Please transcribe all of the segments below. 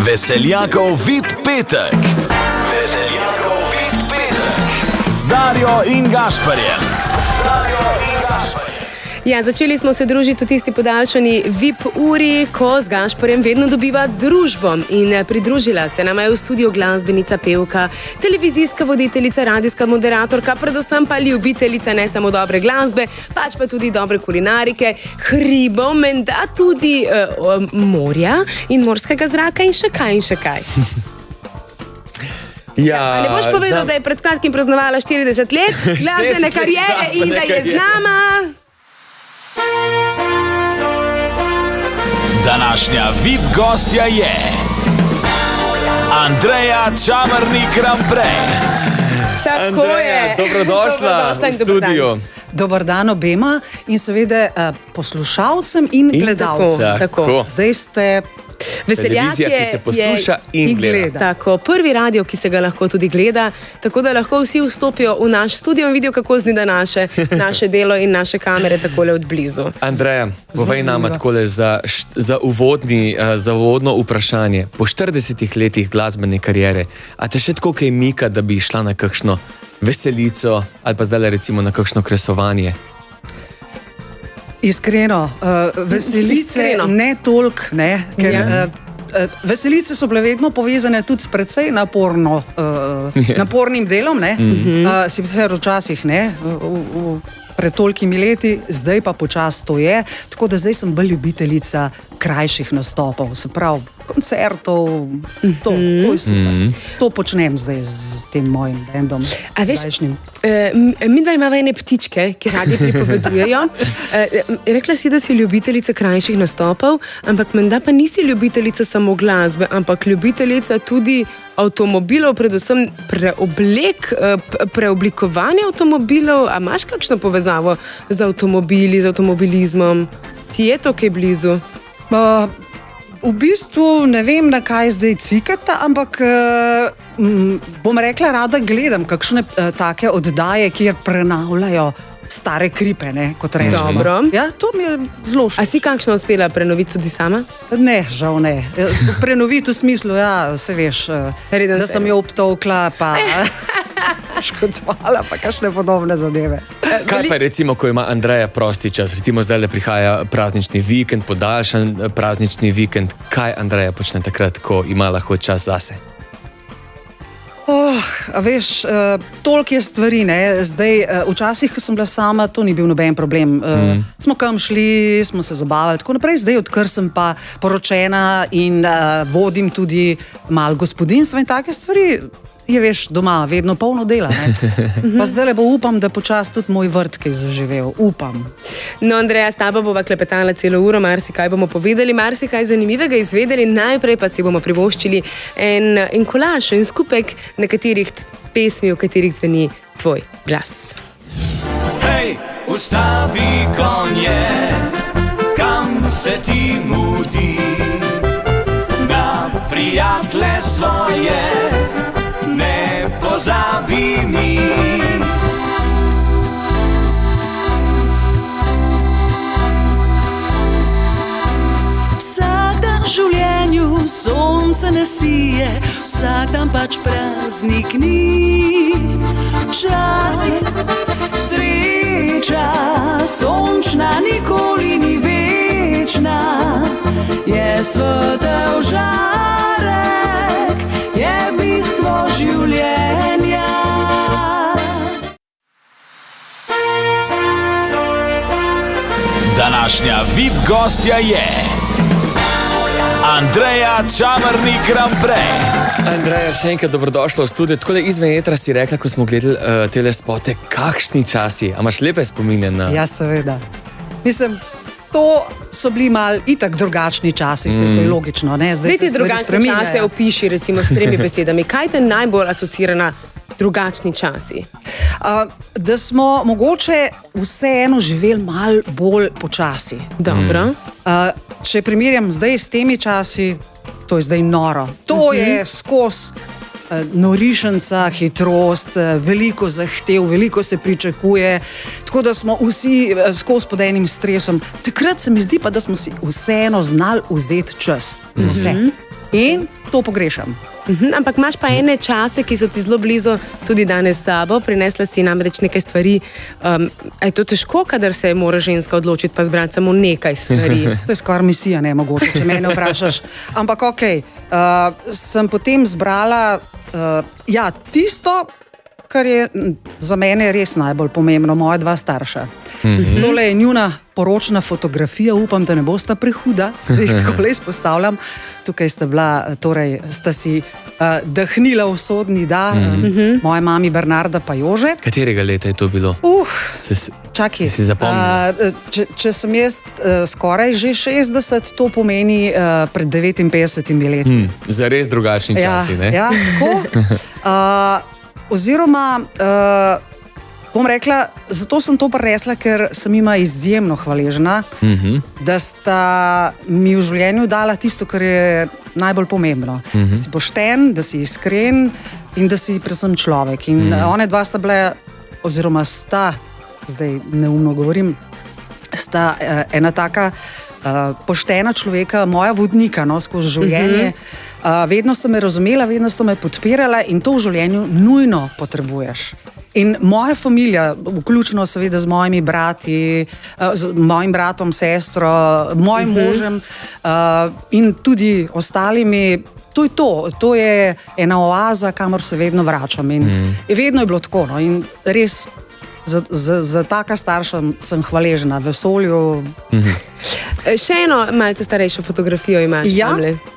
Veseljakov VIP petek. Z Darjo in Gašperjem. Ja, začeli smo se družiti v tisti podaljšani VIP uri, ko z Gašperjem vedno dobiva družbo. In pridružila se nama je v studiu glasbenica, pevka, televizijska voditeljica, radijska moderatorka, predvsem pa ljubiteljica ne samo dobre glasbe, pač pa tudi dobre kulinarike, hribov, menda tudi morja in morskega zraka in še kaj. Ja, ne boš povedal, da je pred kratkim praznovala 40 let glasbene kariere in da je z nama... Današnja VIP gostja je Andreja Čamarnik-Ramprej. Tako je. Dobrodošla v studiu. Dobar dan obema in seveda poslušalcem in gledalcem. Tako. Zdaj ste... Televizija, ki se posluša in gleda. Tako, prvi radio, ki se ga lahko tudi gleda, tako da lahko vsi vstopijo v naš studio in vidijo, kako zgleda naše delo in naše kamere takole od blizu. Andreja, povej nama takole za uvodno vprašanje. Po 40 letih glasbene kariere, a te še tako kaj mika, da bi šla na kakšno veselico ali pa zdaj recimo na kakšno kresovanje? Iskreno, veselice ne toliko, ker veselice so bile vedno povezane tudi s precej napornim delom, sicer včasih pred tolikimi leti, zdaj pa počasi to je, tako da zdaj sem bolj ljubiteljica krajših nastopov, se pravi koncertov, to je super. To počnem zdaj z tem mojim bendom. A veš, mi dva imava ene ptičke, ki radi pripovedujejo. Rekla si, da si ljubiteljica krajših nastopov, ampak menda pa nisi ljubiteljica samo glasbe, ampak ljubiteljica tudi avtomobilov, predvsem preoblikovanja avtomobilov. A imaš kakšno povezavo z avtomobili, z avtomobilizmom? Ti je to kaj blizu? V bistvu ne vem, na kaj zdaj cikata, ampak bom rekla, rada gledam kakšne take oddaje, kjer prenavljajo stare kripe, kot rečemo. Dobro. Ja, to mi je zelo všeč. A si kakšno uspela prenoviti tudi sama? Ne, žal ne. Prenoviti v smislu, ja, se veš, da sem jo obtovkla, pa škodovala, pa kakšne podobne zadeve. Kaj pa recimo, ko ima Andreja prosti čas, recimo zdaj le prihaja praznični vikend, podaljšan praznični vikend, kaj Andreja počne takrat, ko ima lahko čas zase? A veš, toliko je stvari, zdaj, včasih, ko sem bila sama, to ni bil noben problem. Smo kam šli, smo se zabavali, tako naprej. Zdaj, odkar sem pa poročena in vodim tudi malo gospodinstva in take stvari, je, veš, doma vedno polno dela. Pa zdaj lepo upam, da počasi tudi moj vrt kaj zaživel. Upam. No, Andreja, s tabo bova klepetala celo uro, marsikaj bomo povedali, marsikaj zanimivega izvedeli, najprej pa si bomo privoščili en kolaž, en skupek nekaterih pesmi, v katerih zveni tvoj glas. Hej, ustavi konje, kam se ti mudi, na prijatelje svoje ne pozabi mi. Vsak dan v življenju sonce ne sije, vsak dan pač praznik ni. Včasih sreča sončna nikoli ni večna, je svetel žarek, je bistvo življenja. Današnja VIP gostja je Andreja Čamarnik-Ramprej. Andreja, še enkrat dobrodošla v studiu. Takole izven etra si rekla, ko smo gledali tele spote, kakšni časi. A imaš lepe spomine na... Ja, seveda. Mislim, to so bili mal itak drugačni časi, to je logično. Zdaj ti drugačne čase opiši, recimo s 3 besedami. Kaj te najbolj asocira na drugačni časi? Da smo mogoče vseeno živeli malo bolj počasi. Dobro. Če primerjam zdaj s temi časi, to je zdaj noro. To je skozi norišnica, hitrost, veliko zahtev, veliko se pričakuje, tako da smo vsi skozi pod enim stresom. Takrat se mi zdi pa, da smo si vseeno znali vzeti čas za vse. In to pogrešam. Ampak imaš pa ene čase, ki so ti zelo blizu, tudi danes s sabo. Prinesla si namreč nekaj stvari. Je to težko, kadar se mora ženska odločiti, pa zbrati samo nekaj stvari? To je skoraj misija, ne mogoče, če mene vprašaš. Ampak sem potem zbrala tisto, kar je za mene res najbolj pomembno, moja dva starša. Tole je njuna poročna fotografija, upam, da ne bosta prehuda, da jih takole izpostavljam. Tukaj sta si dahnila usodni moja mami Bernarda pa Jože. Katerega leta je to bilo? Čakaj, si zapomnil? Če sem jaz skoraj že 60, to pomeni pred 59 leti. Zares drugačni časi, ne? Ja, tako. Oziroma, bom rekla, zato sem to prinesla, ker sem jima izjemno hvaležna, da sta mi v življenju dala tisto, kar je najbolj pomembno. Da si pošten, da si iskren in da si predvsem človek. In one dva sta bile, oziroma sta, zdaj neumno govorim, sta ena taka poštena človeka, moja vodnika skozi življenje. Vedno sta me razumela, vedno sta me podpirala in to v življenju nujno potrebuješ. In moja familija, vključno seveda z mojimi brati, z mojim bratom, sestro, mojim možem in tudi ostalimi, to je to. To je ena oaza, kamor se vedno vračam. In vedno je bilo tako. No? In res za taka starša sem hvaležna vesolju. Še eno malce starejšo fotografijo imaš.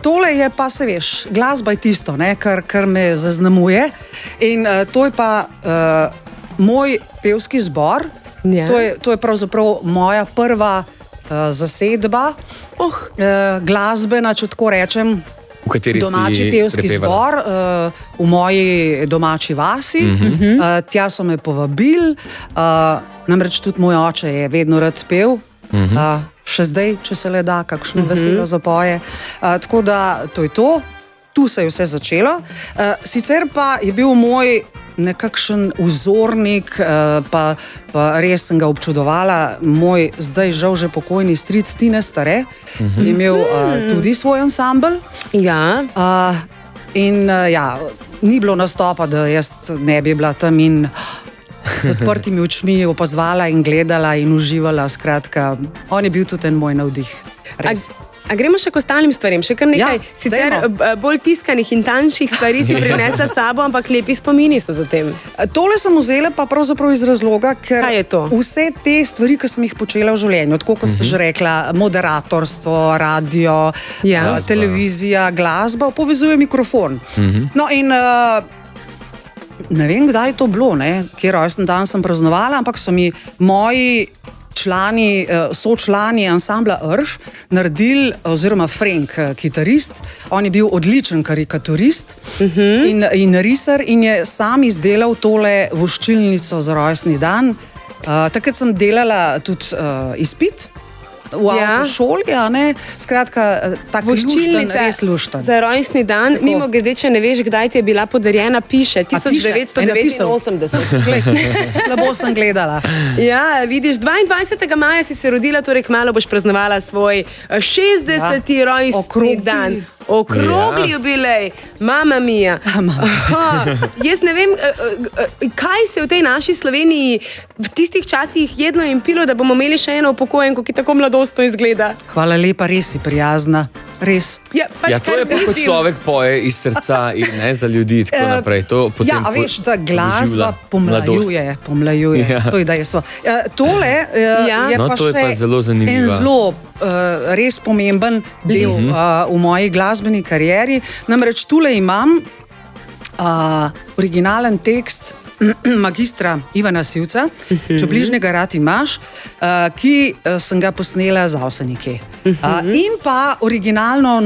Tole je pa, se veš, glasba je tisto, kar me zaznamuje. In to je pa moj pevski zbor. To je pravzaprav moja prva zasedba, glasbena, če tako rečem. Domači pevski zbor v moji domači vasi. Tja so me povabili. Namreč tudi moj oče je vedno rad pel. Še zdaj, če se le da, kakšno veselo zapoje. Tako da to je to. Tu se je vse začelo. Sicer pa je bil moj nekakšen vzornik, pa res sem ga občudovala. Moj zdaj žal že pokojni stric Tine Stare je imel tudi svoj ansambel. Ni bilo nastopa, da jaz ne bi bila tam in z odprtimi očmi opazovala in gledala in uživala. Skratka, on je bil tudi en moj navdih. A gremo še k ostalim stvarem? Še kar nekaj sicer bolj tiskanih in tanjših stvari si prinesla s sabo, ampak lepi spomini so za tem. Tole sem vzela pa pravzaprav iz razloga, ker vse te stvari, ki sem jih počela v življenju, tako kot ste že rekla, moderatorstvo, radio, televizija, glasba, povezuje mikrofon. No in ne vem, kdaj je to bilo, kjer rojsten dan sem praznovala, ampak so mi moji sočlani ansambla Rž naredili, oziroma Frank, kitarist, on je bil odličen karikaturist in risar in je sam izdelal tole voščilnico za rojstni dan. Takrat sem delala tudi izpit v avtošoli, skratka, tako lušten, res lušten. Za rojstni dan, mimo grede, če ne veš, kdaj ti je bila podarjena, piše 1989. Slabo sem gledala. Ja, vidiš, 22. maja si se rodila, torej kmalu boš praznovala svoj 60. rojstni dan. Okrogli jubilej, mama mia. Jaz ne vem, kaj se v tej naši Sloveniji v tistih časih jedlo in pilo, da bomo imeli še eno upokojenko, ki tako mladostno izgleda. Hvala lepa, res si prijazna. Res. To je pa, ko človek poje iz srca in za ljudi tako naprej. Veš, da glasba pomlajuje. To je dejstvo. Tole je pa še en zelo res pomemben del v moji glasbeni karieri. Namreč tule imam originalen tekst magistra Ivana Sivca, Če bližnjega rad imaš, ki sem ga posnela z Avseniki. In pa originalno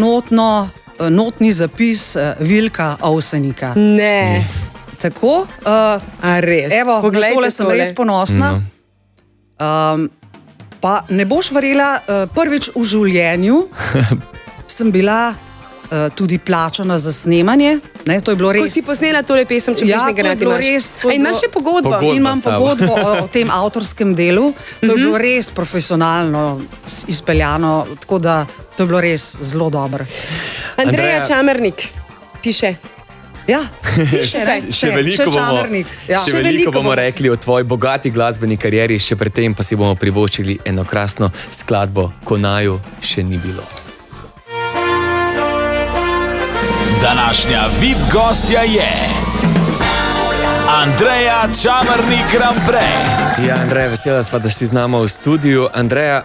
notni zapis Vilka Avsenika. Ne. Tako. Res. Evo, na tole sem res ponosna. Pa ne boš verjela, prvič v življenju sem bila tudi plačana za snemanje Ne, to je bilo Ko res. si posnela tole pesem, če Ja, bližnjega to je ne bilo imaš. res, to je A imaš bilo- še pogodbo? Pogodbo. In imam s sabo. pogodbo o tem avtorskem delu. To je bilo res profesionalno izpeljano, tako da to je bilo res zelo dobro. Andreja Andreja- Čamernik piše. Ja, Še veliko bomo, Čamernik. Ja. še Še veliko veliko bomo bomo. rekli o tvoji bogati glasbeni karieri, še predtem pa si bomo privoščili eno krasno skladbo, ko naju še ni bilo. Današnja VIP gostja je Andreja Čamernik Ramprej. Ja, Andreja, vesela sva, da si z nama v studiu. Andreja,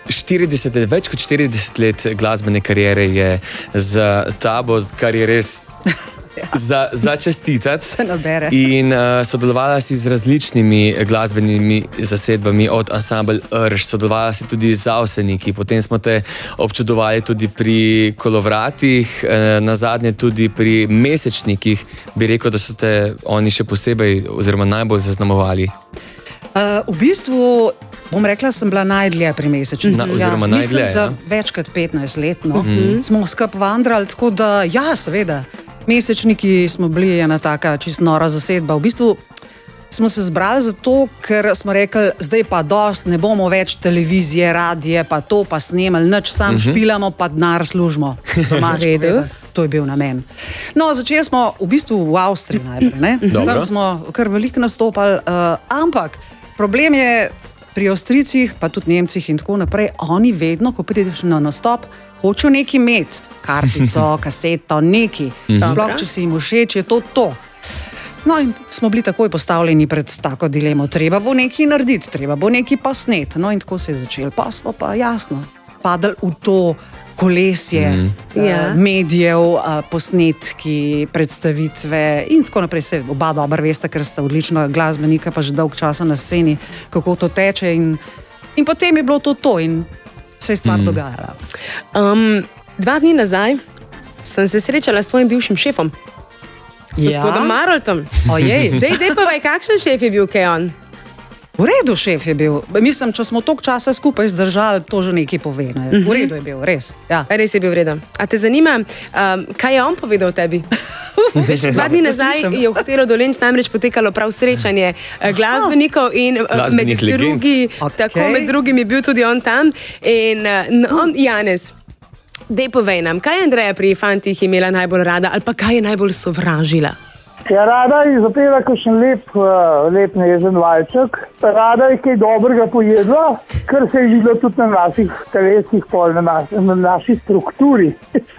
40 let, več kot 40 let glasbene kariere je za tabo, kar je res za čestitati. Se nabere. In sodelovala si z različnimi glasbenimi zasedbami, od Ansambel Rž, sodelovala si tudi z Avseniki, potem smo te občudovali tudi pri Kolovratih, nazadnje tudi pri Mesečnikih. Bi rekel, da so te oni še posebej oziroma najbolj zaznamovali. V bistvu, bom rekla, sem bila najdlje pri Mesečniku. Oziroma mislim, najdlje, da ja. več kot 15 let. No. Smo skupaj vandrali, tako da, ja, seveda, Mesečniki smo bili ena taka čist nora zasedba. V bistvu smo se zbrali zato, ker smo rekli, zdaj pa dost, ne bomo več televizije, radije, pa to pa snemali, nič sam špilamo, pa denar služimo. Tomaž V redu. povedal. To je bil namen. No, začeli smo v bistvu v Avstriji najprej. Ne? Dobro. Tam smo kar veliko nastopali, ampak problem je pri Avstrijcih, pa tudi Nemcih in tako naprej, oni vedno, ko prideš na nastop, hočejo nekaj imeti, kartico, kaseto, nekaj. Sploh, če si jim všeč, je to. No, in smo bili takoj postavljeni pred tako dilemo. Treba bo nekaj narediti, treba bo nekaj posnet. No, in tako se je začelo. Pa smo pa jasno padali v to kolesje Ja. medijev, posnetki, predstavitve in tako naprej. Se oba dobro veste, ker sta odlična glasbenika, pa že dolg časa na sceni, kako to teče. In potem je bilo to in se je stvar dogajala. 2 dni nazaj sem se srečala s tvojim bivšim šefom, gospodom Maroltom. Ojej. Dej povej, kakšen šef je bil, kaj on? V redu, šef je bil. Mislim, če smo toliko časa skupaj zdržali, to že nekaj pove. Ne? V redu je bil, res. Ja. Res je bil vreden. A te zanima, kaj je on povedal o tebi? Veš, 2 dni nazaj Poslušam. je v hotelu Dolenc namreč potekalo prav srečanje glasbenikov in Glasbenih med, legend. tako, med drugim je bil tudi on tam. In on, Janez, dej povej nam, kaj je Andreja pri fantih imela najbolj rada ali pa kaj je najbolj sovražila? Ja, rada je zapela kakšen lep nežen valček, rada je kaj dobrega pojedla, kar se je videlo tudi na naših telesih, na naši strukturi.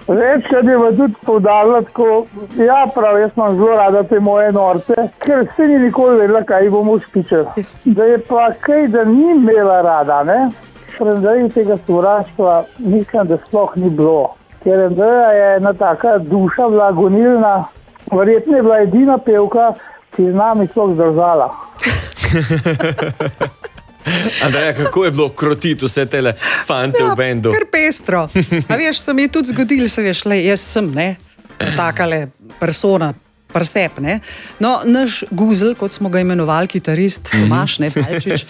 Večkrat je pa tudi poudarila tako, ja prav, jaz imam zelo rada te moje norce, ker se ni nikoli vedela, kaj bomo uspičali. Da je pa kaj, da ni imela rada, ne? Zaradi tega sovraštva mislim, da sploh ni bilo. Ker Andreja je ena taka duša bila gonilna. Verjetno je bila edina pevka, ki je z nami sploh zdržala. Andreja, kako je bilo krotiti vse te fante v bendu? Kar pestro. A veš, se mi je tudi zgodilo, se veš, le, jaz sem, ne, takale persona, prsep, ne. No, naš Guzel, kot smo ga imenovali, kitarist Tomaž, ne, Palčič,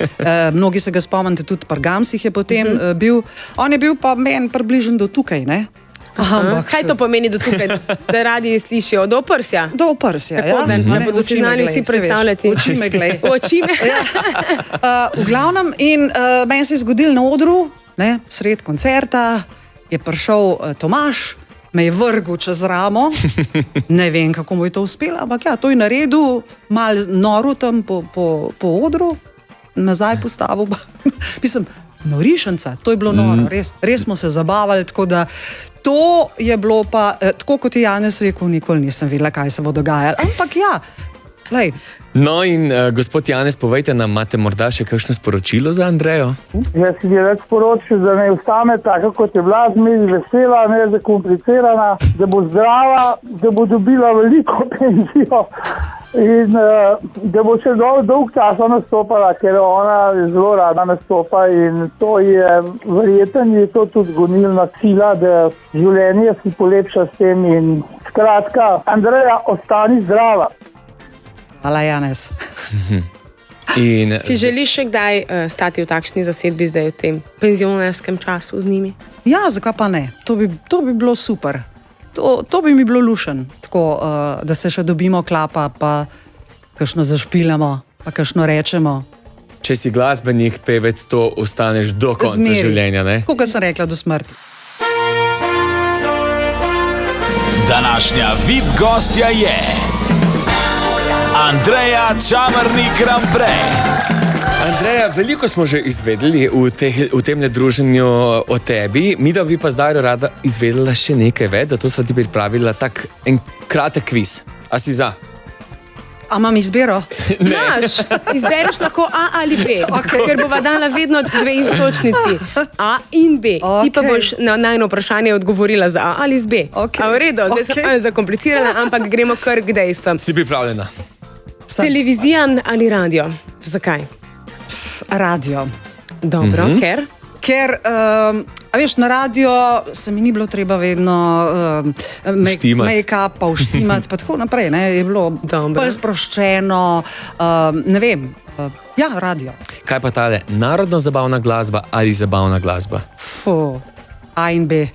mnogi se ga spomnite, tudi pri Gamsih je potem bil, on je bil pa meni približen do tukaj, ne. Ampak, Kaj to pomeni do tukaj, da radi slišijo do oprsja? do oprsja, Tako, da ne bodo si znali vsi predstavljati. Oči me glej. V oči me. V glavnem, in meni se je zgodil na odru, ne, sred koncerta, je prišel Tomaž, me je vrgel čez ramo, ne vem, kako mu je to uspelo, ampak ja, to je naredil, malo noro tam po odru, nazaj postavil. Mislim, norišenca, to je bilo noro, res smo se zabavali, tako da to je bilo pa, tako kot je Janez rekel, nikoli nisem vedela, kaj se bo dogajalo, ampak ja, lej. No in gospod Janez, povejte nam, imate morda še kakšno sporočilo za Andrejo? Jaz si bi rad sporočil, da ne ostane tako, kot je bila, zmeri vesela, ne zakomplicirana, da bo zdrava, da bo dobila veliko penzijo in da bo še dolg časa nastopala, ker ona zelo rada nastopa in to je, verjetno je to tudi gonilna sila, da življenje si polepša s tem in skratka, Andreja, ostani zdrava. Hvala, Janez. In Si želiš še kdaj stati v takšni zasedbi zdaj v tem penzionerskem času z njimi? Ja, zakaj pa ne? To bi bilo super. To bi mi bilo lušen, tako, da se še dobimo klapa, pa kakšno zašpilamo, pa kakšno rečemo. Če si glasbenik, pevec, to ostaneš do konca življenja, ne? Tako kot sem rekla, do smrti. Današnja VIP gostja je Andreja Čamarnik Rampre. Andreja, veliko smo že izvedeli v tem druženju o tebi, mi da bi pa zdaj rada izvedela še nekaj več, zato sva ti pripravila tak en kratek kviz. A si za? A imam izbiro? Imaš, izbereš lahko A ali B, ker bova dala vedno dve iztočnici, A in B. Ti pa boš na najno vprašanje odgovorila z A ali z B. A v redu, zdaj sem zakomplicirala, ampak gremo kar k dejstvom. Si pripravljena? Televizija ali radio? Zakaj? Radio. Dobro, ker? Ker, a veš, na radio se mi ni bilo treba vedno make-up pa vštimati, pa tako naprej, ne, je bilo bolj sproščeno, ne vem, ja, radio. Kaj pa tale, narodno-zabavna glasba ali zabavna glasba? A in B.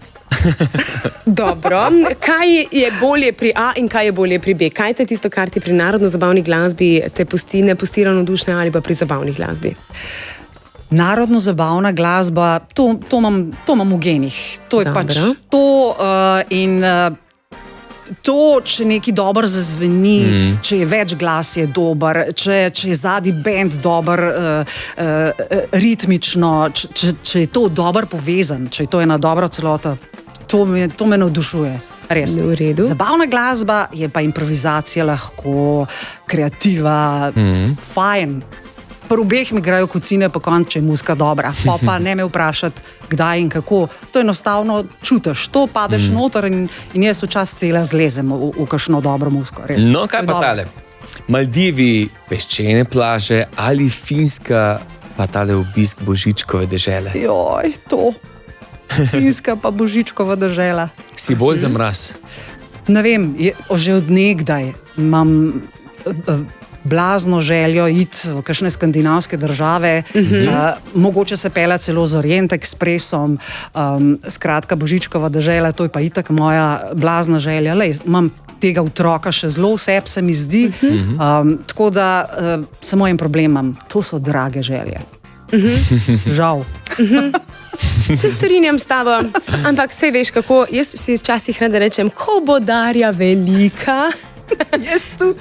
Dobro, kaj je bolje pri A in kaj je bolje pri B? Kaj te tisto, kar ti pri narodno-zabavni glasbi te pusti, ne pusti ravnodušne ali pa pri zabavni glasbi? Narodno-zabavna glasba, to imam v genih. To je pač to in to, če nekaj dobro zazveni, če je več glas je dober, če je zadnji bend dober, ritmično, če je to dobro povezan, če je to ena dobra celota, to me navdušuje. Res. Zabavna glasba je pa improvizacija lahko, kreativa, fajn. Pri obeh mi igrajo kocine, pa konč, če je muzika dobra. Pa ne me vprašati, kdaj in kako. To enostavno čutiš, to padeš noter in jaz včasih cela zlezem v kakšno dobro muziko. Res. No, kaj pa tale? Maldivi, peščene plaže ali Finska, pa tale obisk Božičkove dežele? Joj, to. Finska pa Božičkova dežela. Si bolj za mraz? Ne vem, že od nekdaj imam blazno željo iti v kakšne skandinavske države, mogoče se peljati celo z Orient Expressom, skratka Božičkova dežela, to je pa itak moja blazna želja. Lej, imam tega otroka še zelo vseb, se mi zdi, tako da samo en problem imam, to so drage želje. Žal. Se strinjam s tabo, ampak saj veš kako, jaz si včasih rada rečem, ko bo Darja velika. Jaz tudi,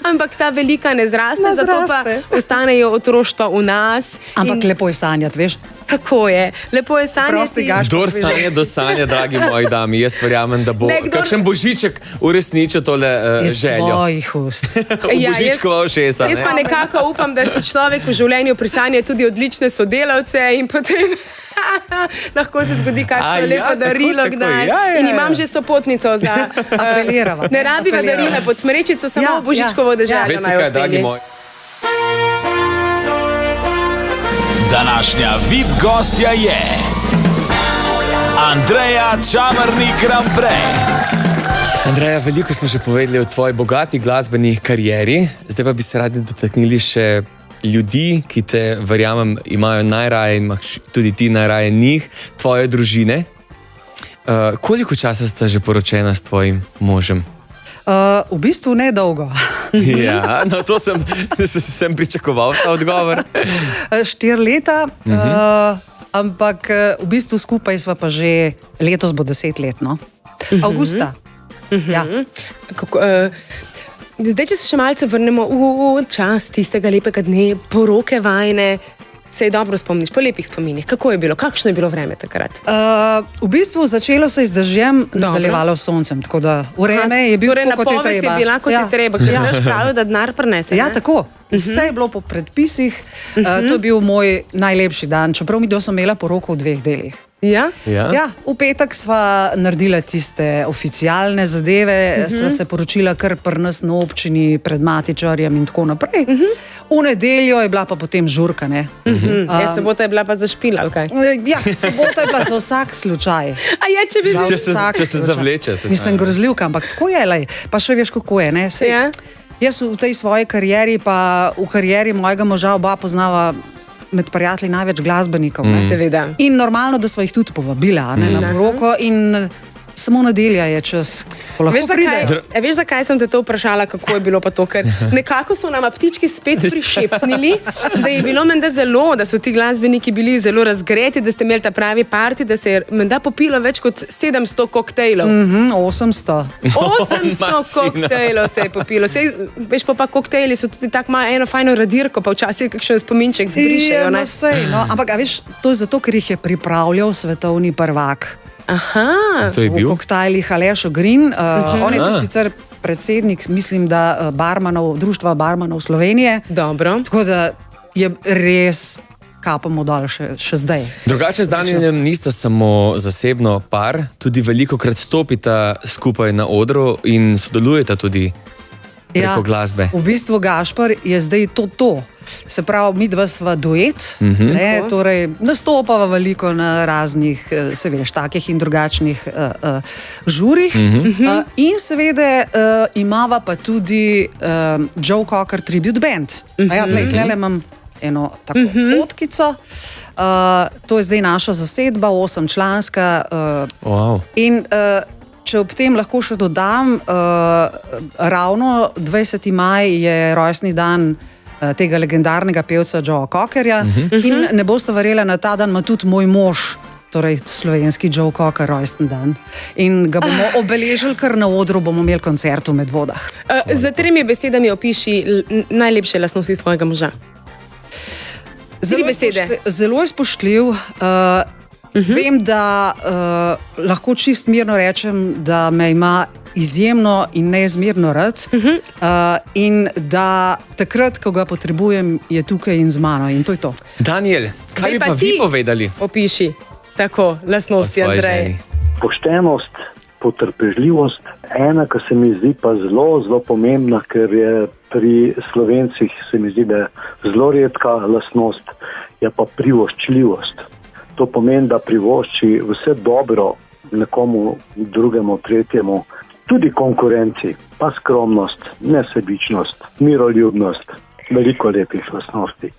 ampak ta velika ne zraste, zato pa ostanejo otroštva v nas. Ampak lepo je sanjati, veš? Tako je, lepo je sanjati. Kdor sanja do sanja, dragi moji dami, jaz verjamem, da bo kakšen Božiček uresničil tole željo. Iz tvojih ust. Božičkova ušesa. Jaz pa nekako upam, da si človek v življenju prisanja tudi odlične sodelavce in potem lahko se zgodi kakšno lepo darilo kdaj. In imam že sopotnico za... Apelirava. Ne rabiva darila pod smrečico, samo Božičkovo deželo. Veste kaj, dragi moji? Današnja VIP gostja je Andreja Čamarnik Rampre. Andreja, veliko smo že povedali o tvoji bogati glasbeni karieri, zdaj pa bi se radi dotaknili še ljudi, ki te, verjamem, imajo najraje in tudi ti najraje njih, tvoje družine. Koliko časa sta že poročena s tvojim možem? V bistvu ne dolgo. Ja, no to sem pričakoval ta odgovor. 4 leta, ampak v bistvu skupaj sva pa že, letos bo 10 let, no? Avgusta. Ja. Zdaj, če se še malce vrnemo v čas tistega lepega dne, poroke vajne, se je dobro spomniš, po lepih spominih. Kako je bilo? Kakšno je bilo vreme takrat? V bistvu začelo se je z dežjem, nadaljevalo s soncem, tako da vreme je bilo tako, kot je treba. Torej, napoved je bila, kot je treba, ker znaš pravijo, da denar prinese. Ja, tako. Vse je bilo po predpisih. To je bil moj najlepši dan, čeprav mi sem imela poroko v 2 delih. Ja? Ja, v petek sva naredila tiste oficialne zadeve, sva se poročila kar pri nas na občini pred matičarjem in tako naprej. V nedeljo je bila pa potem žurka, ne? Sobota je bila pa za špil, ali kaj? Ja, sobota je bila za vsak slučaj. A je, če bi bil? Če se zavleče. Mislim, grozljivka, ampak tako je, lej. Pa še veš, kako je, ne? Jaz v tej svoji karieri, pa v karieri mojega moža oba poznava med prijatelji največ glasbenikov. Seveda. In normalno, da sva jih tudi povabila na poroko in samo nedelja je čas, ko lahko pridejo. Veš, zakaj sem te to vprašala, kako je bilo pa to? Ker nekako so nam ptički spet prišepnili, da je bilo menda zelo, da so ti glasbeniki bili zelo razgreti, da ste imeli ta pravi parti, da se je menda popilo več kot 700 koktejlov. 800. 800 koktejlov se je popilo. Sej, veš pa koktejli so tudi tako malo eno fajno radirko, pa včasih kakšen spominček zbrišejo. No, sej, no. Ampak a veš, to je zato, ker jih je pripravljal svetovni prvak. Aha. To je bil? V koktajlih Aleš Ogrin. On je tudi sicer predsednik, mislim, da Društva barmanov Slovenije. Dobro. Tako da je res kapamo dol še zdaj. Drugače z Danielem nista samo zasebno par, tudi velikokrat stopita skupaj na odru in sodelujeta tudi preko glasbe. V bistvu Gašper je zdaj to. Se pravi, mi dva sva duet, torej nastopava veliko na raznih, se veš, takih in drugačnih žurih. In seveda imava pa tudi Joe Cocker Tribute Band. Tlele imam eno tako fotkico. To je zdaj naša zasedba, 8-članska. Wow. In če ob tem lahko še dodam, ravno 20. maj je rojstni dan tega legendarnega pevca Joea Cockerja. In ne boste verjeli, na ta dan ima tudi moj mož, torej slovenski Joe Cocker, rojsten dan. In ga bomo obeležili, ker na odru bomo imeli koncert v Medvodah. Z 3 besedami opiši najlepše lastnosti tvojega moža. Zelo je spoštljiv. Vem, da lahko čist mirno rečem, da me ima izjemno in neizmerno rad in da takrat, ko ga potrebujem, je tukaj in z mano in to je to. Daniel, kaj bi pa vi povedali? Opiši tako lastnosti Andreje. Poštenost, potrpežljivost, ena, ki se mi zdi pa zelo pomembna, ker je pri Slovencih, se mi zdi, da je zelo redka lastnost, je pa privoščljivost. To pomeni, da privošči vse dobro nekomu drugemu, tretjemu, tudi konkurenci, pa skromnost, nesebičnost, miroljubnost, veliko lepih lastnosti.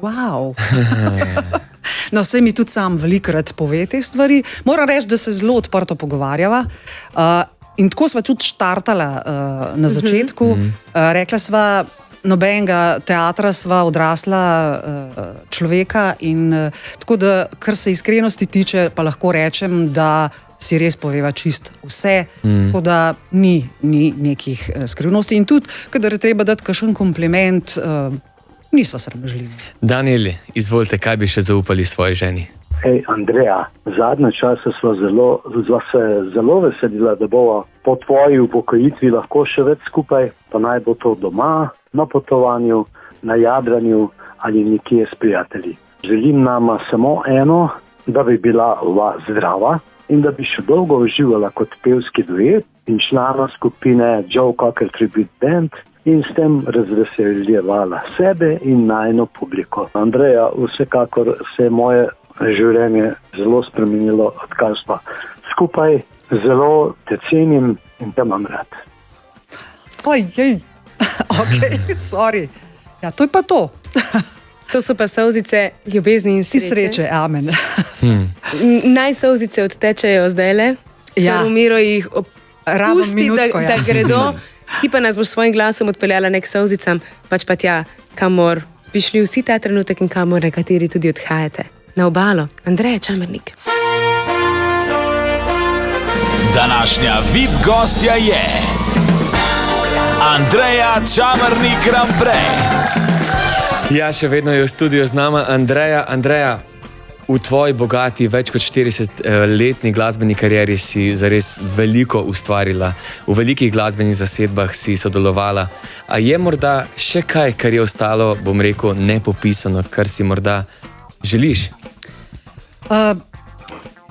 Wow. No, sej mi tudi sam velikokrat pove te stvari. Moram reči, da se zelo odprto pogovarjava. In tako sva tudi štartala na začetku. Rekla sva, nobenega teatra sva odrasla človeka in tako da, kar se iskrenosti tiče, pa lahko rečem, da si res poveva čist vse, tako da ni nekih skrivnosti. In tudi, kadar je treba dati kakšen kompliment, nisva sramežljivi. Daniel, izvolite, kaj bi še zaupali svoji ženi? Hej, Andreja, zadnje čase sva se zelo veselila, da bova po tvoji upokojitvi lahko še več skupaj, pa naj bo to doma, na potovanju, na jadranju ali nekje s prijatelji. Želim nama samo eno, da bi bila zdrava in da bi še dolgo uživala kot pevski duet in člana skupine Joe Cocker Tribute Band in s tem razveseljevala sebe in najino publiko. Andreja, vsekakor se je moje življenje zelo spremenilo, odkar sva skupaj, zelo te cenim in te imam rad. Ok, sorry. Ja, to je pa to. To so pa solzice ljubezni in sreče. Amen. Naj solzice odtečejo zdajle, ker v miru jih opusti, da gredo. Ti pa nas boš s svojim glasom odpeljala nek solzicam, pač pa tja, kamor bi šli vsi ta trenutek in kamor nekateri tudi odhajate. Na obalo. Andreja Čamernik. Današnja VIP gostja je Andreja Čamernik Ramprej. Ja, še vedno je v studiu z nama Andreja. Andreja, v tvoji bogati, več kot 40-letni glasbeni karieri si zares veliko ustvarila. V velikih glasbenih zasedbah si sodelovala. A je morda še kaj, kar je ostalo, bom rekel, nepopisano, kar si morda želiš?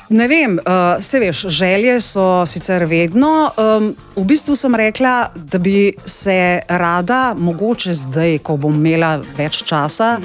Ne vem, se veš, želje so sicer vedno. V bistvu sem rekla, da bi se rada, mogoče zdaj, ko bom imela več časa,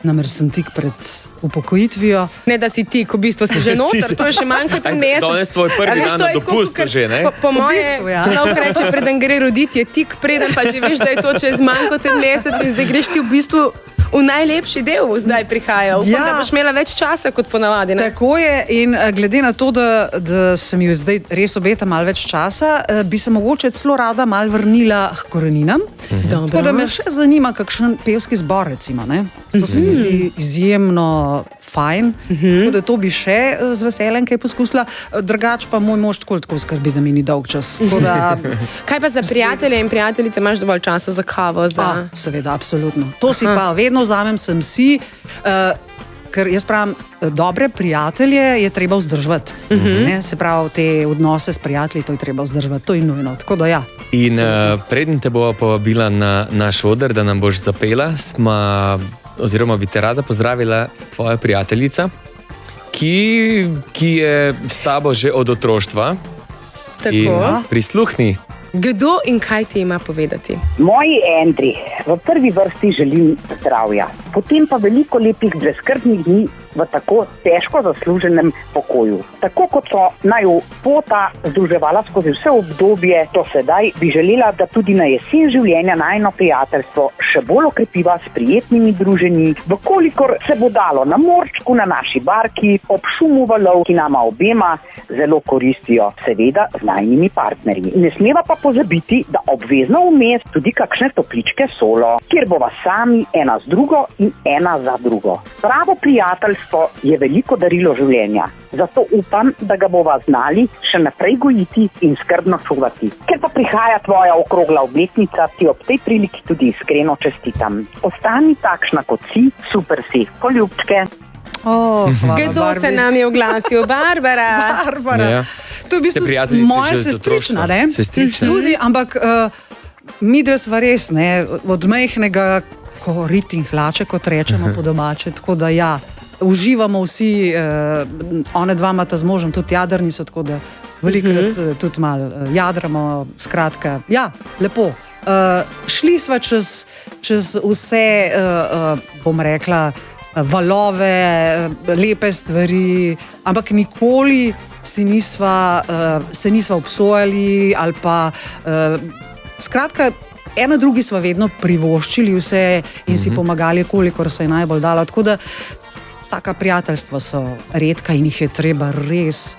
namreč sem tik pred upokojitvijo. Ne, da si tik, v bistvu si že noter, to je še manj kot en mesec. Danes tvoj prvi dan na dopustu že, ne? Po moje, človek reče, preden gre roditi, je tik, preden pa že veš, da je to čez manj kot en mesec in zdaj greš ti v bistvu v najlepši del zdaj prihaja. Upam, da boš imela več časa kot ponavadi. Ne? Tako je in glede na to, da se mi zdaj res obeta malo več časa, bi se mogoče celo rada malo vrnila k koreninam. Tako da me še zanima, kakšen pevski zbor recimo. Ne? To se mi zdi izjemno fajn, tako da to bi še z veseljem kaj poskusila. Drugač pa moj mož tako skrbi, da mi ni dolg čas. Da... Kaj pa za prijatelje in prijateljice, imaš dovolj časa za kavo? Seveda, absolutno. To si pa vedno vzamem, sem si, ker jaz pravim, dobre prijatelje je treba vzdrževati. Se pravi, te odnose s prijatelji, to je treba vzdrževati, to je nujno. Tako da ja. In preden te bova povabila na naš oder, da nam boš zapela, oziroma bi te rada pozdravila tvoja prijateljica, ki je s tabo že od otroštva. Tako. Prisluhni. Kdo in kaj ti ima povedati? Moji Andri, v prvi vrsti želim zdravja, potem pa veliko lepih brezskrbnih dni v tako težko zasluženem pokoju. Tako kot so naju pota združevala skozi vse obdobje do sedaj, bi želela, da tudi na jesen življenja najino prijateljstvo še bolj okrepiva s prijetnimi druženji, vkolikor se bo dalo na morčku, na naši barki, ob šumu valov, ki nama obema zelo koristijo, seveda z najinimi partnerji. Ne smeva pa pozabiti, da obvezno vmes tudi kakšne topličke solo, kjer bova sami ena z drugo in ena za drugo. Pravo prijateljstvo je veliko darilo življenja, zato upam, da ga bova znali še naprej gojiti in skrbno čuvati. Ker pa prihaja tvoja okrogla obletnica, ti ob tej priliki tudi iskreno čestitam. Ostani takšna kot si, super si, poljubčke. Kdo se nam je oglasil? Barbara. Ja. To je v bistvu moja sestrična, ne? Tudi, ampak mi dve sva res, ne, od majhnega korit in hlače, kot rečemo po domače, tako da ja, uživamo vsi, one dva imata z možem tudi jadrnico, tako da velikrat tudi malo jadramo, skratka, ja, lepo. Šli sva čez vse, bom rekla, valove, lepe stvari, ampak nikoli se nisva obsojali ali pa skratka, ena drugi sva vedno privoščili vse in si pomagali, kolikor se je najbolj dalo. Tako da taka prijateljstva so redka in jih je treba res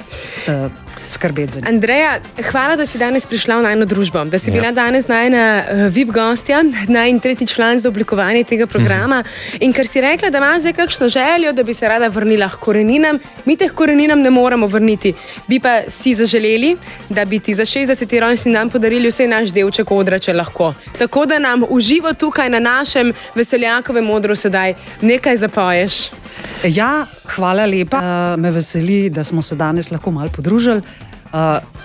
skrbeti za njih. Andreja, hvala, da si danes prišla v najino družbo, da si bila danes najina VIP gostja, najin tretji član za oblikovanje tega programa. In ker si rekla, da imaš zdaj kakšno željo, da bi se rada vrnila k koreninam, mi teh koreninam ne moramo vrniti. Bi pa si zaželeli, da bi ti za 60. rojstni dan podarili vse naš delček odra, če lahko. Tako da nam uživo tukaj na našem Veseljakovem odru sedaj nekaj zapoješ. Ja, hvala lepa. Me veseli, da smo se danes lahko malo podružili.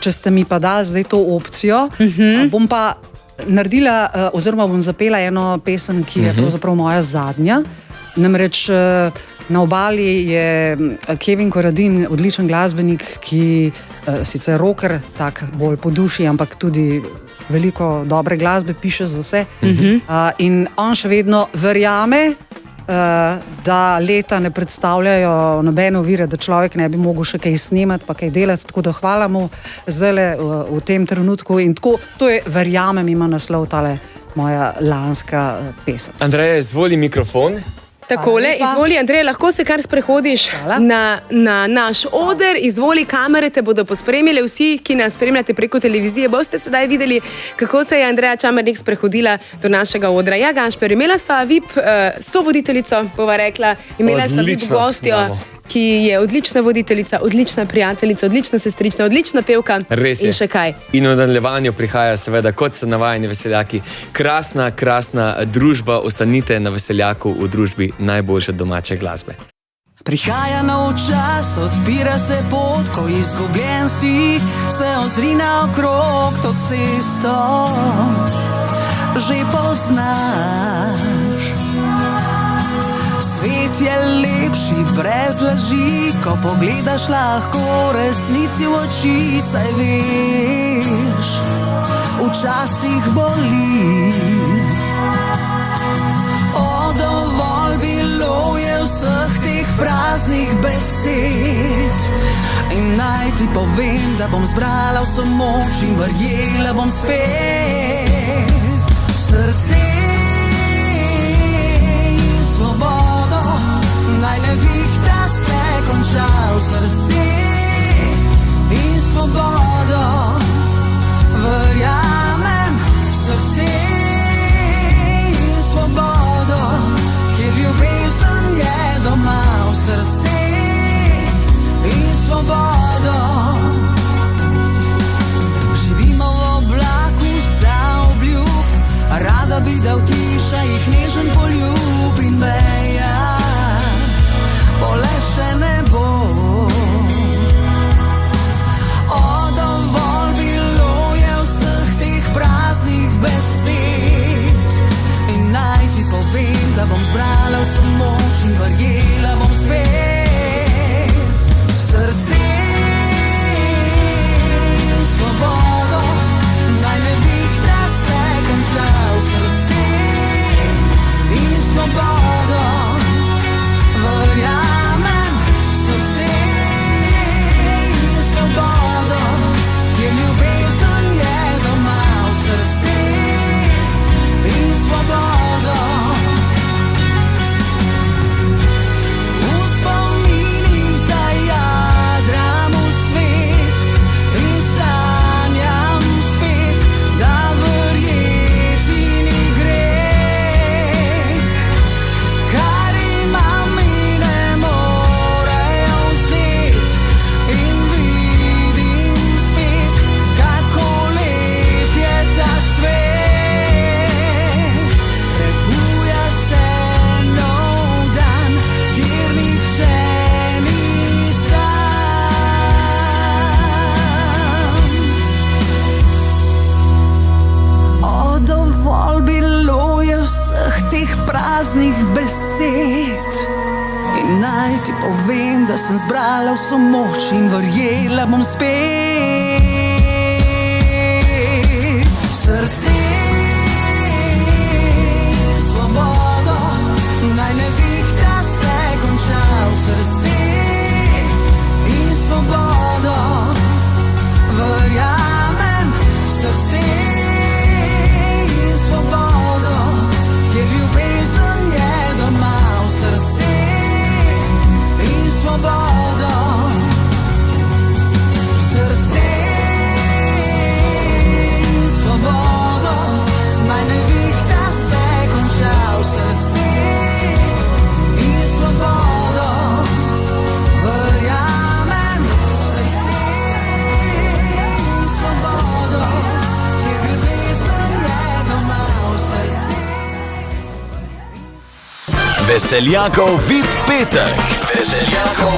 Če ste mi pa dali zdaj to opcijo, bom pa naredila, oziroma bom zapela eno pesem, ki je pravzaprav moja zadnja. Namreč na obali je Kevin Koradin, odličen glasbenik, ki sicer rocker, tak bolj po duši, ampak tudi veliko dobre glasbe piše za vse. In on še vedno verjame, da leta ne predstavljajo nobene ovire, da človek ne bi mogel še kaj snemati, pa kaj delati, tako da hvala mu zdajle v tem trenutku in tako, to je, verjamem, ima naslov tale moja lanska pesem. Andreja, izvoli mikrofon. Takole, izvoli, Andrej, lahko se kar sprehodiš na naš oder, izvoli, kamere te bodo pospremile, vsi, ki nas spremljate preko televizije, boste sedaj videli, kako se je Andreja Čamernik sprehodila do našega odra. Ja, Gašper, imela sva VIP sovoditeljico, bova rekla, imela sva VIP gostjo, ki je odlična voditeljica, odlična prijateljica, odlična sestrična, odlična pevka. Res je. In še kaj. In v nadaljevanju prihaja seveda, kot so navajeni Veseljaki, krasna družba, ostanite na Veseljaku v družbi najboljše domače glasbe. Prihaja nov čas, odpira se pot, ko izgubljen si, se ozri naokrog to cesto, že poznaš. Svet je lepši brez laži, ko pogledaš lahko resnici v oči, saj veš, včasih boli. O, dovolj bilo je vseh teh praznih besed in naj ti povem, da bom zbrala vso moč in verjela bom spet. Srce svobodo, naj nevihta se konča v srce in svobodo. Verjamem v srce in svobodo, kjer ljubezen je doma v srce in svobodo. Živimo v oblaku zaobljub, rada bi da utiša jih nežen poljub in meja, bolje še ne bo. O, dovolj bilo je vseh teh praznih besed in naj ti povem, da bom zbrala vso moč in verjela bom spet. Srce in svobodo, naj nevihta se konča v srce in svobodo. Verjamem v srce in svobodo, kjer ljubezen je doma v srce in svobodo. V spominih zdaj jadram v svet in sanjam spet, da verjeti ni greh. Kar imam in ne morejo vzet in vidim spet, kako lep je ta svet. Prebuja se nov dan, kjer nihče ni sam. O, dovolj bilo je vseh teh praznih besed in naj ti povem, da sem zbrala vso moč in verjela bom spet. Srce in svobodo, naj nevihta se konča v srce in svobodo. Verjamem v srce in svobodo, kjer ljubezen je doma v srce in svobodo. Srce in svobodo, naj nevihta se konča v srce in svobodo. Verjamem v srce in svobodo, kjer ljubezen je doma v srce. Veseljakov VIP petek. Veseljakov